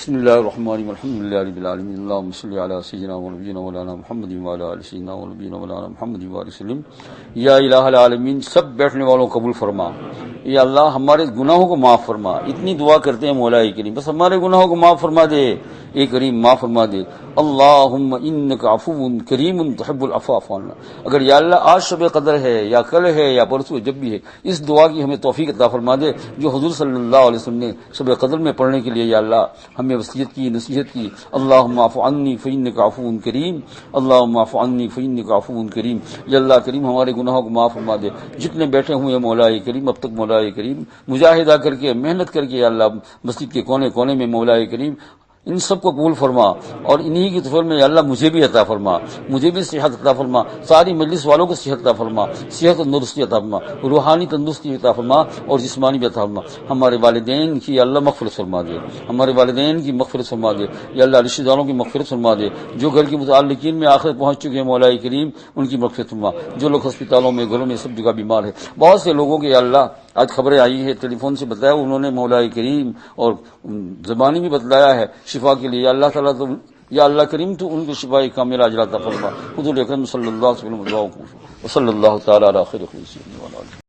بسم اللہ الرحمن الرحیم الحمد للہ رب العالمین اللہم صلی علی سیدنا و نبینا مولانا محمد وعلی آل سیدنا و نبینا مولانا محمد وعلی وسلم۔ یا الہ العالمین، سب بیٹھنے والوں کو قبول فرما۔ یا اللہ ہمارے گناہوں کو معاف فرما۔ اتنی دعا کرتے ہیں مولا کریم، بس ہمارے گناہوں کو معاف فرما دے، اے کریم معاف فرما دے۔ اللہم انک عفو کریم تحب العفو فاعف عنا۔ اگر یا اللہ آج شب قدر ہے یا کل ہے یا پرسوں جب بھی ہے، اس دعا کی ہمیں توفیق عطا فرما دے جو حضور صلی اللہ علیہ وسلم نے شب قدر میں پڑھنے کے لیے یا اللہ ہمیں وصیت کی، نصیحت کی۔ اللہم اعف عنی فانک عفو کریم، اللہم اعف عنی فانک عفو کریم۔ یا اللہ کریم ہمارے گناہوں کو معاف فرما دے۔ جتنے بیٹھے ہوئے ہیں مولا کریم، اب تک مولا کریم مجاہدہ کر کے محنت کر کے یا اللہ مسجد کے کونے کونے میں مولا کریم ان سب کو قبول فرما، اور انہی کی طرف میں یا اللہ مجھے بھی عطا فرما، مجھے بھی صحت عطا فرما، ساری مجلس والوں کو صحت عطا فرما، صحت و تندرستی عطا فرما، روحانی تندرستی عطا فرما اور جسمانی بھی عطا فرما۔ ہمارے والدین کی یا اللہ مغفرت فرما دے، ہمارے والدین کی مغفرت فرما دے یا اللہ، رشتہ داروں کی مغفرت فرما دے، جو گھر کے متعلقین میں آخرت پہنچ چکے ہیں مولا کریم ان کی مغفرت فرما، جو لوگ ہسپتالوں میں گھروں میں سب جگہ بیمار ہے، بہت سے لوگوں کے یا اللہ آج خبریں آئی ہے، ٹیلی فون سے بتایا انہوں نے مولا کریم اور زبانی بھی بتلایا ہے شفا کے لیے۔ اللہ تعالیٰ تو یا اللہ کریم تو ان کو شفا کاملہ عاجلہ عطا فرما۔ حضور اکرم صلی اللہ علیہ وسلم دعا کو وصلی اللہ تعالیٰ علی خیر خلق